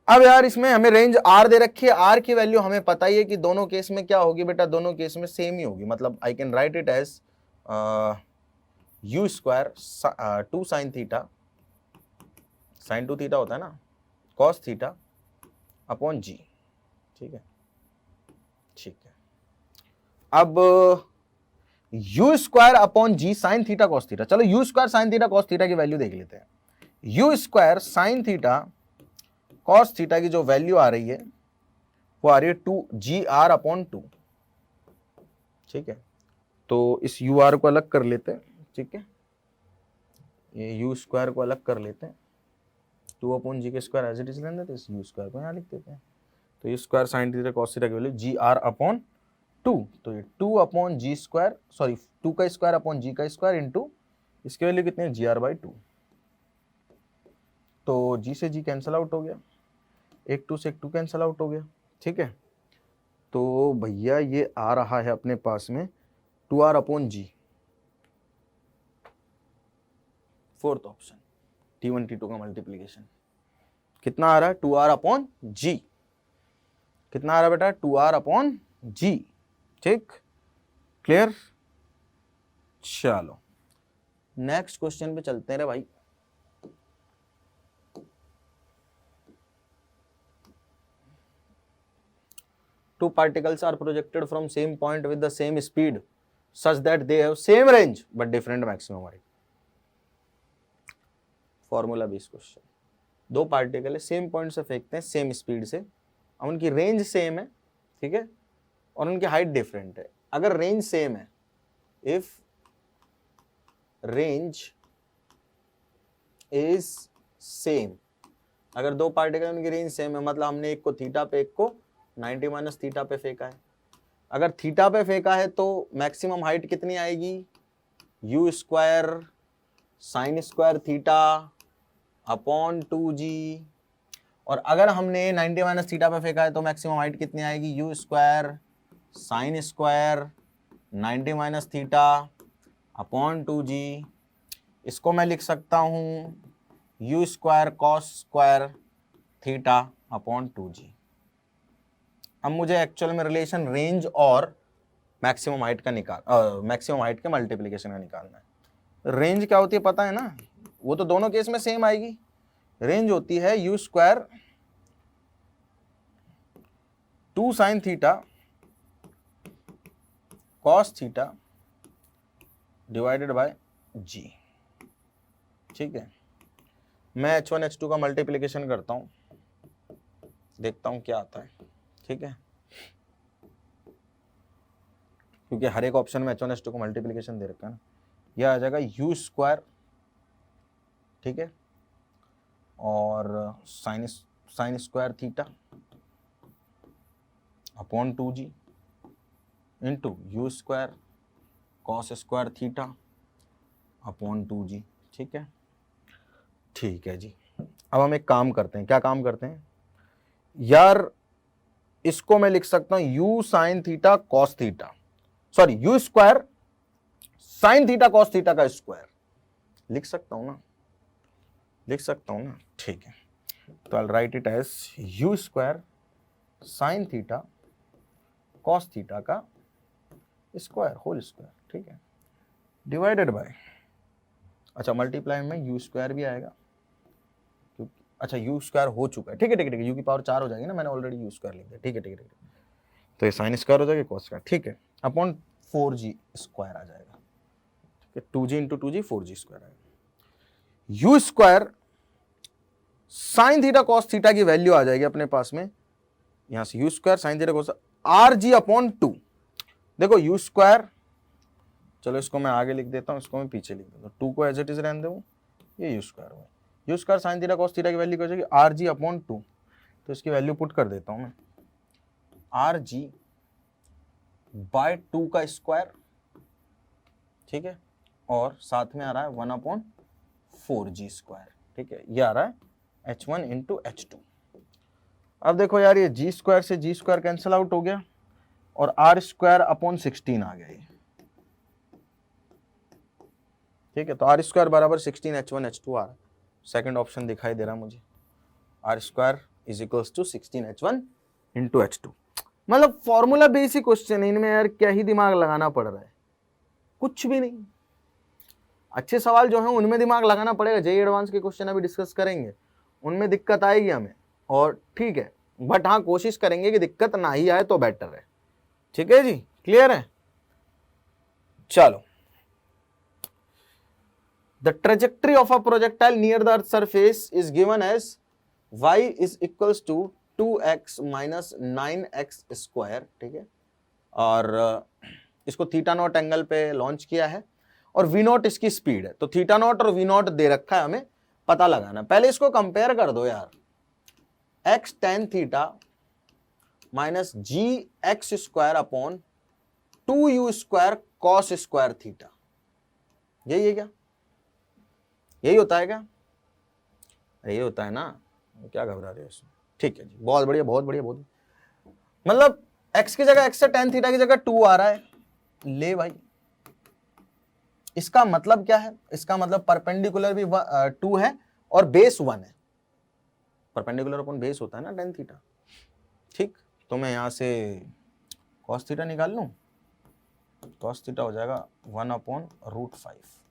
अब यार इसमें हमें रेंज r दे रखी है, r की वैल्यू हमें पता ही है कि दोनों केस में क्या होगी बेटा? दोनों केस में सेम ही होगी। मतलब I can write it as u square 2 sine theta, sine 2 theta होता है ना, कॉस थीटा अपॉन जी। ठीक है, ठीक है, अब u स्क्वायर अपॉन जी साइन थीटा कॉस थीटा। चलो u square sine theta cos theta की वैल्यू देख लेते हैं। u square sine theta cos theta की जो वैल्यू आ रही है वो आ रही है 2gr अपॉन 2। ठीक है, तो इस ur को अलग कर लेते हैं। ठीक है, ये u स्क्वायर को अलग कर लेते हैं, 2 अपॉन जी के स्क्वायर एज इट इज रहने देते, इस u स्क्वायर को यहाँ लिख देते हैं। तो u square sine theta cos theta की वैल्यू gr अपॉन 2, तो ये 2 अपॉन जी स्क्वायर, सॉरी 2 का स्क्वायर अपॉन जी का स्क्वायर इंटू इसकी वैल्यू कितनी है? gr/2। तो g से g कैंसल आउट हो गया, एक 2 से एक 2 कैंसल आउट हो गया। ठीक है, तो भैया ये आ रहा है अपने पास में 2r अपॉन जी, फोर्थ ऑप्शन T1 T2 का मल्टीप्लीकेशन कितना आ रहा है 2r अपॉन जी, कितना आ रहा है बेटा 2r अपॉन जी, ठीक, क्लियर। चलो नेक्स्ट क्वेश्चन पे चलते हैं रे भाई। Two particles are projected from same point with the same speed such that they have same range but different maximum height. Formula 20 question, दो पार्टिकल है सेम पॉइंट से फेंकते हैं सेम स्पीड से, अब उनकी रेंज सेम है, ठीक है, और उनकी हाइट डिफरेंट है। अगर रेंज सेम है, इफ रेंज इज सेम, अगर दो पार्टिकल उनकी रेंज सेम है, मतलब हमने एक को थीटा पे एक को 90 माइनस थीटा पे फेंका है। अगर थीटा पे फेंका है तो मैक्सिमम हाइट कितनी आएगी, you square sign square theta upon 2g, और अगर हमने 90 माइनस थीटा पे फेंका है तो मैक्सिमम हाइट कितनी आएगी, you square sine square 90 minus theta upon 2g। इसको मैं लिख सकता हूं you square cos square theta upon 2g। अब मुझे एक्चुअल में रिलेशन रेंज और मैक्सिमम हाइट का मैक्सिमम हाइट के मल्टीप्लिकेशन का निकालना है। रेंज क्या होती है पता है ना, वो तो दोनों केस में सेम आएगी। रेंज होती है u square 2 sine theta cos theta divided by g, ठीक है। मैं H1 H2 का मल्टीप्लिकेशन करता हूं, देखता हूं क्या आता है, ठीक है, क्योंकि हर एक ऑप्शन में H1 H2 को मल्टीप्लिकेशन दे रखा है ना। यह आ जाएगा यू स्क्वायर, ठीक है, और sign square theta upon 2g into you square cos square theta upon 2g, ठीक है, ठीक है जी। अब हम एक काम करते हैं, क्या काम करते हैं यार, इसको मैं लिख सकता हूं you sign theta cos theta, sorry you square sine theta cos theta का स्क्वायर लिख सकता हूं ना, लिख सकता हूं ना, ठीक है। तो I write it as u square sine theta cos theta का स्क्वायर होल स्क्वायर, ठीक है, डिवाइडेड बाय, अच्छा मल्टीप्लाई में यू स्क्वायर भी आएगा, अच्छा यू स्क्वायर हो चुका है, ठीक है ठीक है ठीक है, यू की पावर 4 हो जाएगी ना, मैंने ऑलरेडी यू स्क्वायर लिख दिया, ठीक है ठीक है ठीक है, तो ये साइन स्क्वायर हो जाएगा कॉस स्क्वायर, ठीक है, अपॉन 4g स्क्वायर आ जाएगा, ठीक है, 2g into 2g 4g square आएगा। U square sine theta cos theta की वैल्यू आ जाएगी अपने पास में, यहां से u square sine theta cos r g upon 2, देखो यू स्क्वायर, चलो इसको मैं आगे लिख देता हूं, इसको मैं पीछे लिख देता हूं, 2 को एज इट इज रहने दूं, ये यू स्क्वायर हुआ, you square sine theta cos theta की वैल्यू क्या हो जाएगी आर जी अपॉन 2, तो इसकी वैल्यू पुट कर देता हूं मैं, आर जी बाय 2 का स्क्वायर, ठीक है, और साथ में आ रहा है 1 अपॉन 4g स्क्वायर, ठीक है, ये आ रहा है h1 इंटू h2। अब देखो यार ये g स्क्वायर से g स्क्वायर कैंसिल आउट हो गया और r स्क्वायर अपॉन 16 आ गया ये, ठीक है, तो r स्क्वायर बराबर 16 h1 h2 आ रहा है, सेकंड ऑप्शन दिखाई दे रहा है मुझे, r square is equals to 16 h1 into h2। मतलब फॉर्मूला बेसिक क्वेश्चन है, इनमें यार क्या ही दिमाग लगाना पड़ रहा है, कुछ भी नहीं। अच्छे सवाल जो हैं उनमें दिमाग लगाना पड़ेगा, जेईई एडवांस के क्वेश्चन अभी डिस्कस करेंगे, उनमें दिक्कत आएगी हमें, और ठीक है, बट हाँ कोशिश करेंगे कि दिक्कत ना ही आए तो बेटर है, ठीक है जी, क्लियर है। चलो, the trajectory of a projectile near the earth surface is given as y is equals to 2x minus 9x square, ठीक है, और इसको थीटा नॉट एंगल पे लॉन्च किया है, और वी नॉट इसकी स्पीड है, तो थीटा नॉट और वी नॉट दे रखा है, हमें पता लगाना। पहले इसको कंपेयर कर दो यार, x tan theta minus g x square upon 2u square cos square theta, यही है क्या, यही होता है क्या, यही होता है ना, क्या घबरा रहे हो इसमें, ठीक है जी, बहुत बढ़िया बहुत बढ़िया बहुत, मतलब x की जगह x से tan थीटा की जगह 2 आ रहा है, ले भाई इसका मतलब क्या है, इसका मतलब परपेंडिकुलर भी 2 है और बेस 1 है। परपेंडिकुलर अपन बेस होता है ना tan थीटा, ठीक। तो मैं यहां से cos थीटा निकाल लूं, cos थीटा हो जाएगा 1/√5।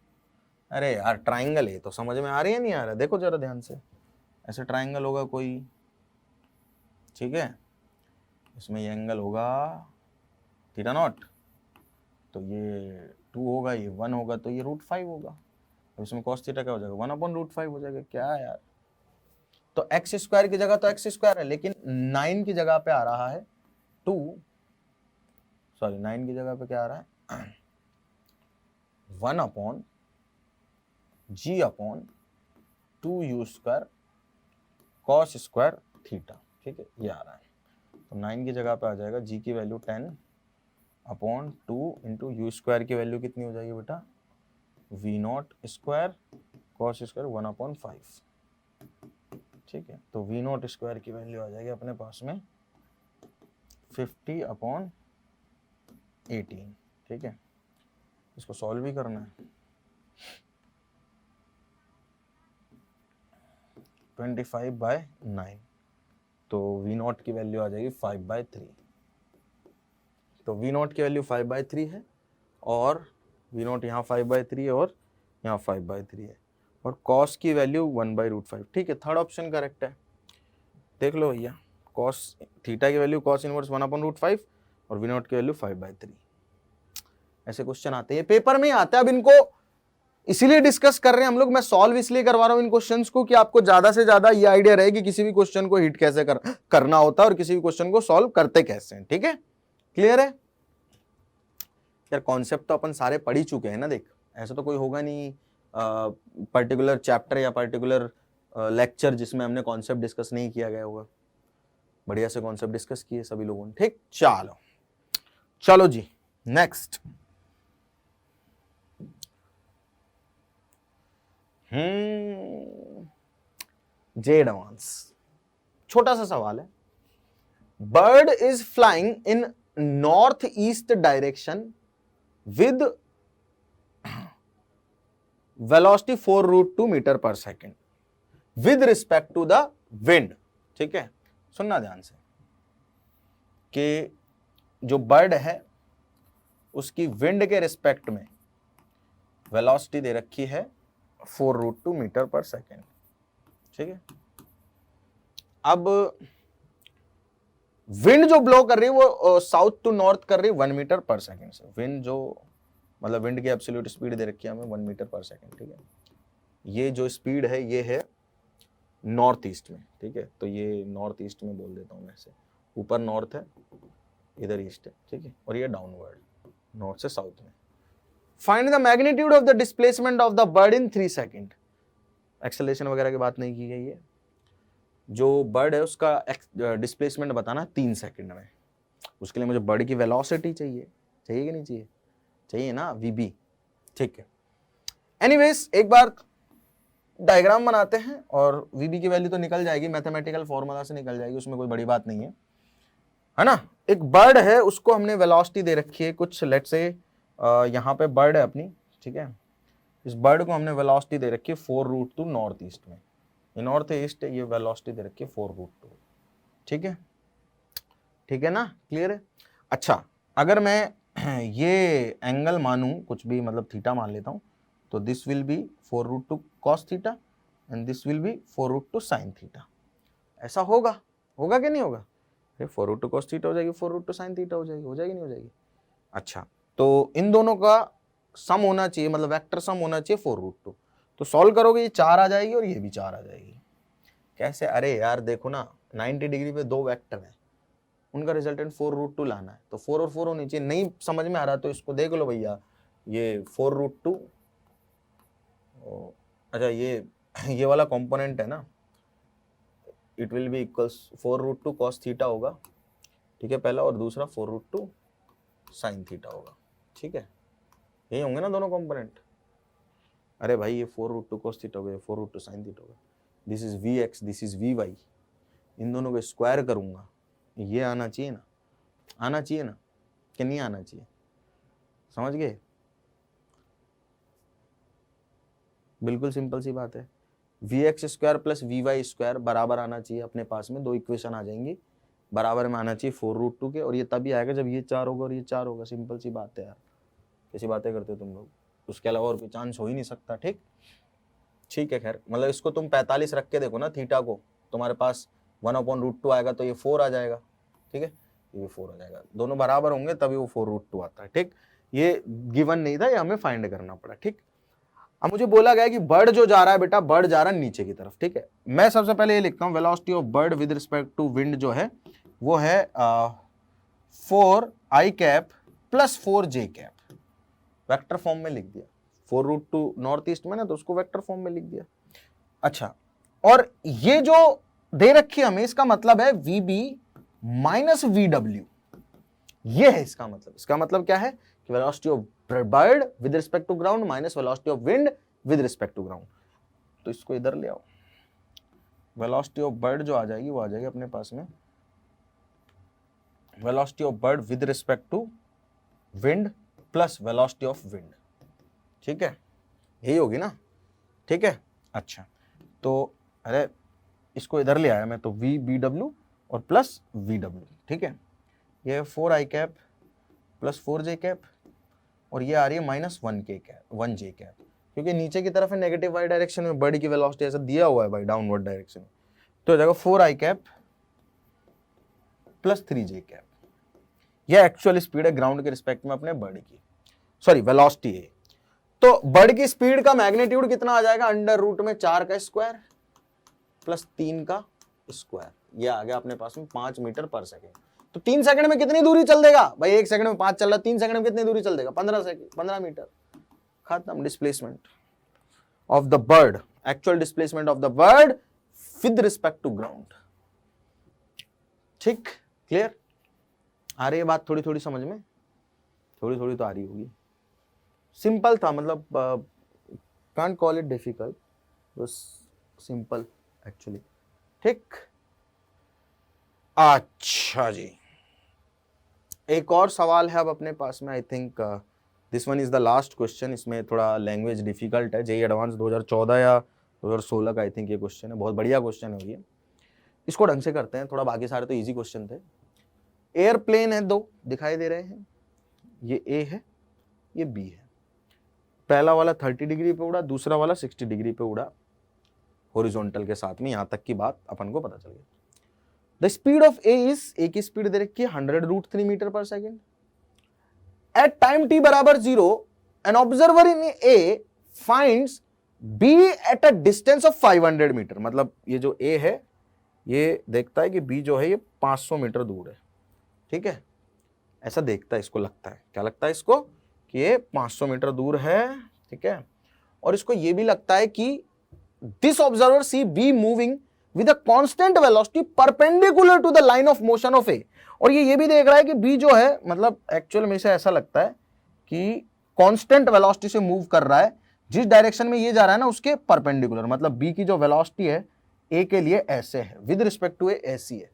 अरे यार ट्राइंगल है तो समझ में आ रही है नहीं आ रहा, देखो जरा ध्यान से, ऐसे ट्राइंगल होगा कोई, ठीक है, इसमें ये एंगल होगा थीटा नॉट, तो ये 2 होगा, ये 1 होगा, तो ये √5 होगा। अब इसमें cos थीटा क्या हो जाएगा, 1/√5 हो जाएगा। क्या है यार, तो एक्स स्क्वायर की जगह तो एक्स स्क्वायर है, लेकिन 9 की जगह पे आ रहा है 2, सॉरी 9 की जगह पे क्या आ रहा है 1/g/2u² cos स्क्वायर थीटा, ठीक है, ये आ रहा है। तो 9 की जगह पे आ जाएगा g की वैल्यू 10/2 इंटू यू स्क्वायर की वैल्यू कितनी हो जाएगी बेटा, v0² cos स्क्वायर 1/5, ठीक है। तो v0² की वैल्यू आ जाएगी अपने पास में 50/18, ठीक है। इसको सॉल्व भी करना है, 25/9, तो v0 की वैल्यू आ जाएगी 5/3। तो v0 की वैल्यू 5/3 है और v0 यहाँ 5/3 है और यहाँ 5/3 है, और cos की वैल्यू 1/√5, ठीक है। थर्ड ऑप्शन करेक्ट है, देख लो भैया, cos थीटा की वैल्यू cos इनवर्स 1/√5 और v0 की वैल्यू 5/3। ऐसे क्वेश्चन आते हैं, पेपर में ही आता है। अब इनको इसीलिए डिस्कस कर रहे हैं हम लोग, मैं सॉल्व इसलिए करवा रहा हूं इन क्वेश्चंस को कि आपको ज्यादा से ज्यादा ये आइडिया रहे कि किसी भी क्वेश्चन को हिट कैसे करना होता है और किसी भी क्वेश्चन को सॉल्व करते कैसे हैं, ठीक है। क्लियर है यार, कॉन्सेप्ट तो अपन सारे पढ़ ही चुके हैं ना। देख, ऐसा तो कोई होगा नहीं पर्टिकुलर चैप्टर या पर्टिकुलर लेक्चर जिसमें हमने कॉन्सेप्ट डिस्कस नहीं किया गया होगा। बढ़िया से कॉन्सेप्ट डिस्कस किए सभी लोगों ने, ठीक। चलो चलो जी, नेक्स्ट। जे एडवांस, छोटा सा सवाल है। Bird is flying in north east direction with velocity 4√2 metre per second with respect to the wind, ठीक है। सुनना ध्यान से कि जो बर्ड है उसकी विंड के रिस्पेक्ट में वेलोसिटी दे रखी है 4√2 मीटर पर सेकेंड, ठीक है। अब विंड जो ब्लो कर रही है वो साउथ टू नॉर्थ कर रही है 1 मीटर पर सेकेंड से। विंड जो मतलब विंड की एब्सोल्यूट स्पीड दे रखी है हमें 1 मीटर पर सेकेंड, ठीक है। ये जो स्पीड है ये है नॉर्थ ईस्ट में, ठीक है। तो ये नॉर्थ ईस्ट में बोल देता हूं मैं से, ऊपर नॉर्थ है, इधर ईस्ट है, ठीक है, और ये डाउनवर्ड नॉर्थ से साउथ में। Find the magnitude of the displacement of the bird in 3 second. Acceleration वगैरह की बात नहीं की गई है, जो बर्ड है उसका डिस्प्लेसमेंट बताना 3 सेकंड में। उसके लिए मुझे बर्ड की वेलोसिटी चाहिए, चाहिए कि नहीं चाहिए, चाहिए ना, वीबी, ठीक है। एनीवेज एक बार डायग्राम बनाते हैं और वीबी की वैल्यू तो निकल जाएगी, मैथमेटिकल फॉर्मूला से निकल जाएगी, उसमें कोई बड़ी बात नहीं है ना। एक बर्ड है, उसको हमने वेलोसिटी दे रखी है कुछ, लेट्स से यहाँ पे बर्ड है अपनी, ठीक है। इस बर्ड को हमने वेलोसिटी दे रखी है 4√2 नॉर्थ ईस्ट में, ये नॉर्थ ईस्ट है, ये वेलोसिटी दे रखी है 4√2, ठीक है, ठीक है ना, क्लियर है। अच्छा, अगर मैं ये एंगल मानूं कुछ भी, मतलब थीटा मान लेता हूं, तो this will be 4√2 cos theta and this will be 4√2 sin theta. ऐसा होगा, होगा कि नहीं होगा, 4√2 cos थीटा हो जाएगी, 4√2 sin थीटा हो जाएगी नहीं हो जाएगी। अच्छा, तो इन दोनों का सम होना चाहिए, मतलब वेक्टर सम होना चाहिए 4√2। तो सॉल्व करोगे ये 4 आ जाएगी और ये भी 4 आ जाएगी। कैसे, अरे यार देखो ना, 90 डिग्री पे 2 वेक्टर हैं, उनका रिजल्टेंट 4√2 लाना है, तो 4 और 4 होनी चाहिए। नहीं समझ में आ रहा तो इसको देख लो भैया, ये 4√2, अच्छा ये वाला कंपोनेंट है ना, it will be equals 4√2 cos theta होगा, ठीक है, पहला, और दूसरा 4√2 sin थीटा होगा, ठीक है। यही होंगे ना दोनों कंपोनेंट। अरे भाई ये 4√2 cos थीटा होगा, 4√2 sin थीटा होगा, this is Vx, this is Vy, इन दोनों को स्क्वायर करूंगा, ये आना चाहिए ना, आना चाहिए ना, कि नहीं आना चाहिए, समझ गए। बिल्कुल सिंपल सी बात है। vx² प्लस vy² बराबर आना चाहिए अपने पास में, दो इक्वेशन आ जाएंगी, बराबर में आना चाहिए 4√2 के, और ये तभी आएगा जब ये 4 होगा और ये 4 होगा। सिंपल सी बात है यार, कैसी बातें करते हो तुम लोग, उसके अलावा और कोई चांस हो ही नहीं सकता। ठीक है, खैर मतलब इसको तुम 45 रख के देखो ना थीटा को, तुम्हारे पास 1/√2 आएगा तो ये 4 आ जाएगा। ठीक है, ये 4 आ जाएगा, दोनों बराबर होंगे तभी वो 4√2 आता है। ठीक, ये गिवन नहीं था, ये हमें फाइंड करना पड़ा। ठीक, अब मुझे बोला गया कि बर्ड जो जा रहा है बेटा, बर्ड जा रहा है नीचे की तरफ। ठीक है, मैं सबसे पहले ये लिखता हूं, velocity of bird with respect to wind जो है वो है 4i plus 4j। Vector form में लिख दिया, 4√2 नॉर्थ ईस्ट में ना, तो उसको वेक्टर फॉर्म में लिख दिया। अच्छा, और ये जो दे रखी है हमें, इसका मतलब है VB माइनस VW, ये है इसका मतलब। इसका मतलब क्या है कि velocity of bird with respect to ground minus velocity of wind with respect to ground. तो इसको इधर ले आओ, वेलोसिटी ऑफ बर्ड जो आ जाएगी वो आ जाएगी अपने पास में velocity of bird with respect to wind plus velocity of wind. ठीक है, यही होगी ना। ठीक है, अच्छा तो अरे इसको इधर ले आया मैं, तो VBW और प्लस VW। ठीक है, ये 4i प्लस 4j और ये आ रही है माइनस 1j, क्योंकि नीचे की तरफ है नेगेटिव वाई डायरेक्शन में, बर्ड की वेलोसिटी ऐसा दिया हुआ है भाई डाउनवर्ड डायरेक्शन में, तो हो जाएगा 4i प्लस 3j। यह एक्चुअल स्पीड है ग्राउंड के रिस्पेक्ट में अपने बर्ड की, सॉरी वेलोसिटी है। तो बर्ड की स्पीड का मैग्नीट्यूड कितना आ जाएगा, √4 का स्क्वायर प्लस 3 का स्क्वायर, ये आ गया अपने पास में 5 मीटर पर सेकेंड। तो 3 सेकंड में कितनी दूरी चल देगा भाई, 1 सेकंड में 5 चल रहा है, 3 सेकंड में कितनी दूरी चल देगा, 15 मीटर। खत्म displacement of the bird, actual displacement of the bird with respect to ground. ठीक, क्लियर? आ रही है बात थोड़ी थोड़ी समझ में, थोड़ी थोड़ी तो आ रही होगी। सिंपल था, मतलब कांट कॉल इट डिफिकल्ट, बस सिंपल एक्चुअली। ठीक, अच्छा जी, एक और सवाल है अब अपने पास में। I think this one is the last question. इसमें थोड़ा लैंग्वेज डिफिकल्ट है, जेईई एडवांस 2014 या 2016 का आई थिंक ये क्वेश्चन है, बहुत बढ़िया क्वेश्चन है ये। इसको ढंग से करते हैं, थोड़ा बाकी सारे तो इजी क्वेश्चन थे। एयरप्लेन है, दो दिखाई दे रहे हैं, ये ए है, ये बी है। पहला वाला 30 डिग्री पे उड़ा, दूसरा वाला 60 डिग्री पे उड़ा हॉरिजॉन्टल के साथ में, यहां तक की बात अपन को पता चल गई। The speed of A is, A की स्पीड दे रखी है 100√3 metre per second. Eight time t बराबर 0 an observer in A finds B at a distance of 500 metre. मतलब ये जो ए है ये देखता है कि बी जो है ये 500 मीटर दूर है। ठीक है, ऐसा देखता है, इसको लगता है, क्या लगता है इसको कि ये 500 मीटर दूर है। ठीक है, और इसको ये भी लगता है कि this observer see B moving with a constant velocity perpendicular to the line of motion of A. और ये भी देख रहा है कि बी जो है, मतलब एक्चुअल में से ऐसा लगता है कि कांस्टेंट वेलोसिटी से मूव कर रहा है, जिस डायरेक्शन में ये जा रहा है ना उसके परपेंडिकुलर। मतलब बी की जो वेलोसिटी है ए के लिए ऐसे है, विद रिस्पेक्ट टू ए ऐसी है,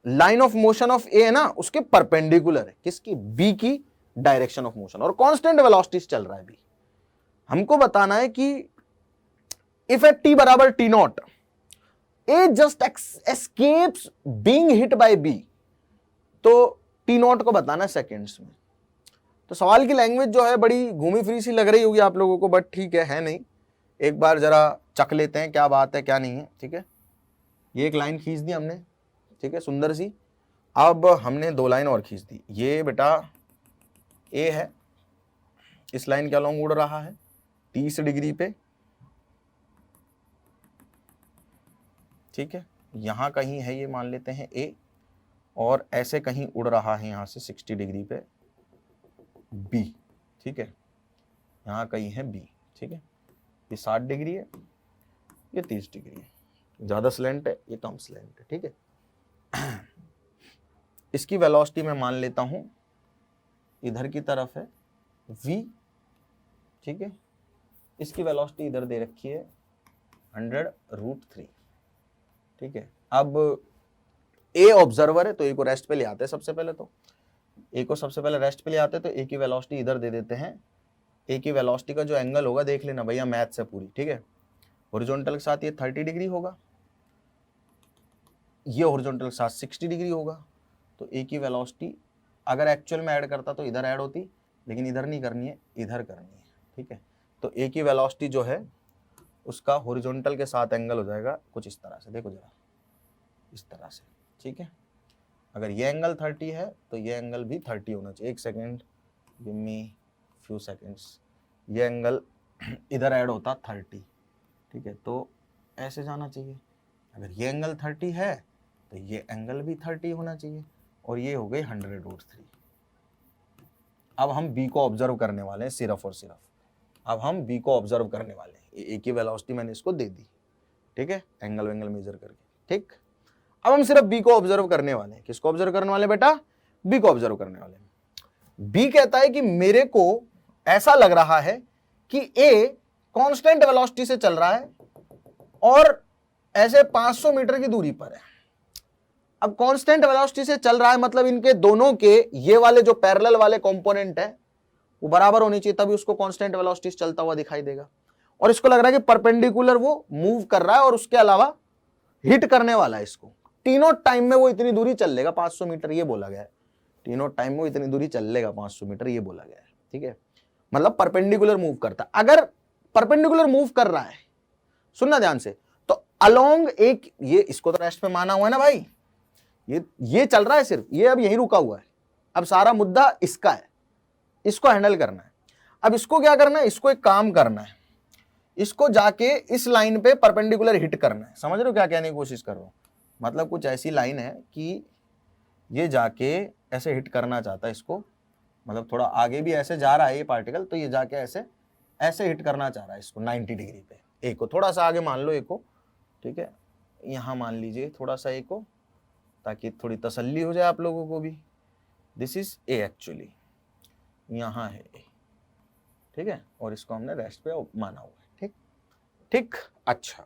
लाइन ऑफ मोशन ऑफ ए है ना उसके परपेंडिकुलर है, किसकी, बी की डायरेक्शन ऑफ मोशन, और कांस्टेंट वेलोसिटी से चल रहा है बी। हमको बताना है कि इफ एट टी बराबर t0 A just escapes being hit by B, तो t0 को बताना है सेकेंड्स में। तो सवाल की लैंग्वेज जो है बड़ी घूमी फिरी सी लग रही होगी आप लोगों को, बट ठीक है नहीं, एक बार जरा चख लेते हैं क्या बात है क्या नहीं है। ठीक है, ये एक लाइन खींच दी हमने, ठीक है, सुंदर सी। अब हमने 2 लाइन और खींच दी। ये बेटा ए है, इस लाइन के अलॉन्ग उड़ रहा है 30 डिग्री पे। ठीक है, यहां कहीं है ये, मान लेते हैं ए, और ऐसे कहीं उड़ रहा है यहां से 60 डिग्री पे बी। ठीक है, यहां कहीं है बी। ठीक है, ये 60 डिग्री है, ये 30 डिग्री है, ज्यादा स्लैंट है, ये कम स्लैंट है। ठीक है, इसकी वेलोसिटी मैं मान लेता हूं इधर की तरफ है v। ठीक है, इसकी वेलोसिटी इधर दे रखी है 100√3। ठीक है, अब ए ऑब्जर्वर है तो ए को रेस्ट पे ले आते हैं सबसे पहले, तो ए को सबसे पहले रेस्ट पे ले आते हैं, तो ए की वेलोसिटी इधर दे देते हैं ए की वेलोसिटी का जो एंगल होगा देख लेना भैया मैथ से पूरी, ठीक है। हॉरिजॉन्टल के साथ ये 30 डिग्री होगा, ये हॉरिजॉन्टल के साथ 60 डिग्री होगा। तो ए की वेलोसिटी अगर एक्चुअल में ऐड करता तो इधर ऐड होती, लेकिन इधर नहीं करनी है, इधर करनी है, ठीक है। तो ए की वेलोसिटी जो है उसका हॉरिजॉन्टल के साथ एंगल हो जाएगा कुछ इस तरह से, देखो जरा इस तरह से, ठीक है। अगर ये एंगल 30 है तो ये एंगल भी 30 होना चाहिए। एक second, give me few seconds. ये एंगल इधर ऐड होता 30, ठीक है, तो ऐसे जाना चाहिए। अगर ये एंगल 30 है तो ये एंगल भी 30 होना चाहिए, और ये हो गई 100√3। अब हम बी को ऑब्जर्व करने वाले हैं सिर्फ और सिर्फ। अब हम बी को ऑब्जर्व करने वाले हैं। ए की वेलोसिटी मैंने इसको दे दी, ठीक है, एंगल वेंगल मेजर करके, ठीक। अब हम सिर्फ बी को ऑब्जर्व करने वाले हैं। किसको ऑब्जर्व करने वाले बेटा? बी को ऑब्जर्व करने वाले हैं। बी कहता है कि मेरे को ऐसा लग रहा है कि ए कांस्टेंट वेलोसिटी से चल रहा है और ऐसे 500 मीटर की दूरी पर है। अब कांस्टेंट वेलोसिटी से चल रहा है मतलब इनके दोनों के ये वाले जो पैरेलल वाले कंपोनेंट है वो बराबर होनी चाहिए, तभी उसको कांस्टेंट वेलोसिटी से चलता हुआ दिखाई देगा। और इसको लग रहा है कि परपेंडिकुलर वो मूव कर रहा है और उसके अलावा हिट करने वाला है इसको। तीनों टाइम में वो इतनी दूरी चल लेगा 500 मीटर, ये बोला गया है। तीनों टाइम में वो इतनी दूरी चल लेगा 500 मीटर, ये बोला गया है, ठीक है। मतलब परपेंडिकुलर मूव करता। अगर परपेंडिकुलर मूव कर रहा है, सुनना ध्यान से, तो अलोंग एक, ये इसको तो रेस्ट पे माना हुआ है ना भाई, ये चल रहा है सिर्फ, ये अब यहीं रुका हुआ है। अब सारा मुद्दा इसका है, इसको हैंडल करना है। अब इसको क्या करना है? इसको एक काम करना है, इसको जाके इस लाइन पे परपेंडिकुलर हिट करना है। समझ रहे हो क्या कहने की कोशिश कर रहा हूं? मतलब कुछ ऐसी लाइन है कि ये जाके ऐसे हिट करना चाहता है इसको, मतलब थोड़ा आगे भी ऐसे जा रहा है ये पार्टिकल, तो ये जाके ऐसे हिट करना चाह रहा है इसको 90 डिग्री पे। ए को थोड़ा सा आगे मान लो, ए को, ठीक है, यहां मान लीजिए थोड़ा सा ए को, ताकि थोड़ी तसल्ली हो जाए आप लोगों को भी। दिस इज ए एक्चुअली, यहां है ए, ठीक है, और इसको हमने रेस्ट पे माना हुआ है, ठीक ठीक। अच्छा,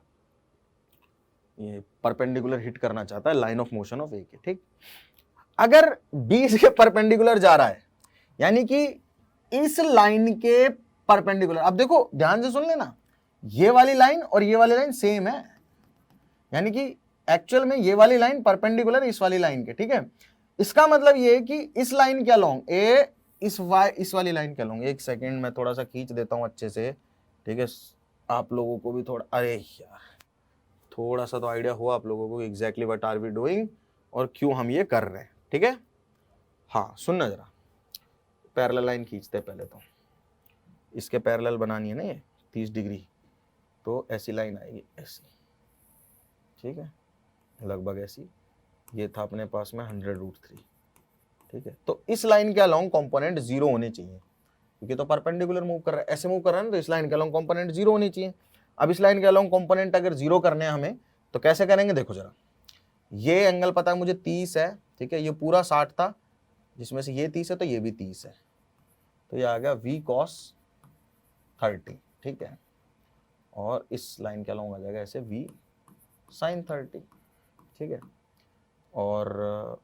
ये परपेंडिकुलर हिट करना चाहता है लाइन ऑफ मोशन ऑफ ए के, ठीक। अगर बी इसके परपेंडिकुलर जा रहा है, यानी कि इस लाइन के परपेंडिकुलर, अब देखो ध्यान से सुन लेना, ये वाली लाइन और ये वाली लाइन सेम है, यानी कि एक्चुअल में ये वाली लाइन परपेंडिकुलर इस वाली लाइन के, ठीक है। इसका मतलब ये है कि इस लाइन के अलोंग ए इस वाली लाइन के अलोंग, एक सेकेंड मैं थोड़ा सा खींच देता हूं अच्छे से, ठीक है, आप लोगों को भी थोड़ा, अरे यार थोड़ा सा तो आइडिया हुआ आप लोगों को exactly what are we doing और क्यों हम ये कर रहे हैं, ठीक है। हाँ सुनना जरा, पैरेलल लाइन खींचते हैं पहले, तो इसके पैरेलल बनानी है ना ये 30 डिग्री, तो ऐसी लाइन आएगी ऐसी, ठीक है, लगभग ऐसी। ये था अपने पास में 100√3, ठीक है। तो इस लाइन के अलोंग कंपोनेंट 0 होने चाहिए, क्योंकि तो परपेंडिकुलर मूव कर रहा है, ऐसे मूव कर रहा है ना, तो इस लाइन के अलोंग कंपोनेंट 0 होनी चाहिए। अब इस लाइन के अलोंग कंपोनेंट अगर 0 करने हैं हमें, तो कैसे करेंगे? देखो जरा, ये एंगल पता है मुझे 30 है, ठीक है, ये पूरा 60 था, जिसमें से ये 30 है तो ये भी 30 है, तो ये आ गया v cos 30, ठीक है। और इस लाइन के अलोंग आ जाएगा ऐसे v sin 30, ठीक है। और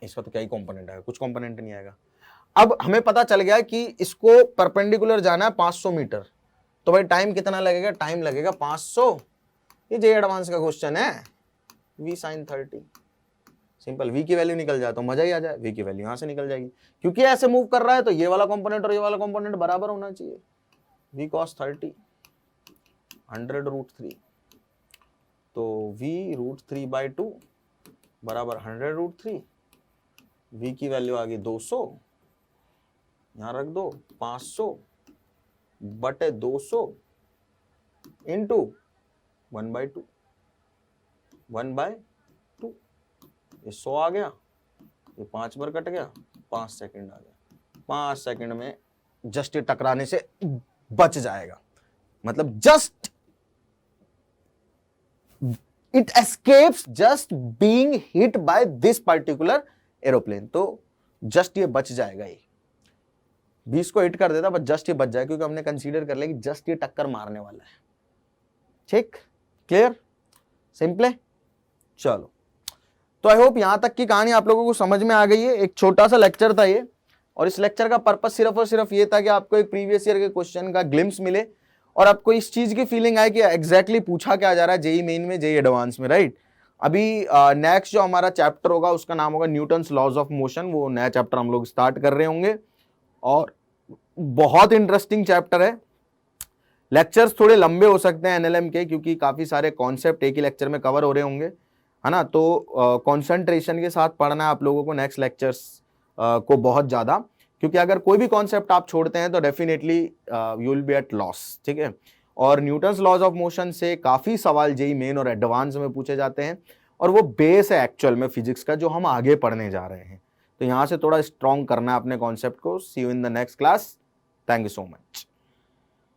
इसका तो क्या ही कंपोनेंट आएगा, कुछ कंपोनेंट नहीं आएगा। अब हमें पता चल गया कि इसको परपेंडिकुलर जाना है 500 मीटर, तो भाई टाइम कितना लगेगा? टाइम लगेगा 500। ये जे एडवांस का क्वेश्चन है, v sin 30, सिंपल। v की वैल्यू निकल जाए तो मजा ही आ जाए, v की वैल्यू यहां से निकल जाएगी, क्योंकि ऐसे मूव कर रहा है तो ये वाला कंपोनेंट और ये वाला कंपोनेंट बराबर होना चाहिए। v cos 30 100√3, तो v√3/2 बराबर 100√3। v की वैल्यू आ गई 200, यहां रख दो, 500/200 इंटू 1/2, 1/2, ये 100 आ गया, ये 5 बार कट गया, 5 सेकंड आ गया। 5 सेकंड में जस्ट ये टकराने से बच जाएगा, मतलब just it escapes just being hit by this particular aeroplane, तो जस्ट ये बच जाएगा। ये 20 को हिट कर देता बट जस्ट ये बच जाएगा, क्योंकि हमने कंसीडर कर लिया कि जस्ट ये टक्कर मारने वाला है, ठीक, क्लियर, सिंपल है। चलो, तो आई होप यहां तक की कहानी आप लोगों को समझ में आ गई है। एक छोटा सा लेक्चर था ये, और इस लेक्चर का पर्पस सिर्फ और सिर्फ ये था कि आपको एक प्रीवियस ईयर के क्वेश्चन का ग्लिम्स मिले और आपको इस चीज की फीलिंग आए कि एग्जैक्टली पूछा क्या जा रहा है जेई मेन में, जेई एडवांस में, राइट। अभी नेक्स्ट जो हमारा चैप्टर होगा उसका नाम होगा न्यूटन्स लॉज ऑफ मोशन, वो नया चैप्टर हम लोग स्टार्ट कर रहे होंगे और बहुत इंटरेस्टिंग चैप्टर है। लेक्चर्स थोड़े लंबे हो सकते हैं एनएलएम के, क्योंकि काफी सारे कॉन्सेप्ट एक ही लेक्चर में कवर हो रहे होंगे, है ना। तो कंसंट्रेशन के साथ पढ़ना है आप लोगों को नेक्स्ट लेक्चर्स को बहुत ज्यादा, क्योंकि अगर कोई भी कॉन्सेप्ट आप छोड़ते हैं तो definitely you will be at loss, ठीक है। और न्यूटन्स लॉज ऑफ मोशन से काफी सवाल जेई मेन और एडवांस में पूछे जाते हैं और वो बेस है एक्चुअल में फिजिक्स का जो हम आगे पढ़ने जा रहे हैं। तो यहां से थोड़ा स्ट्रॉन्ग करना है अपने कॉन्सेप्ट को। See you in the next class. Thank you so much.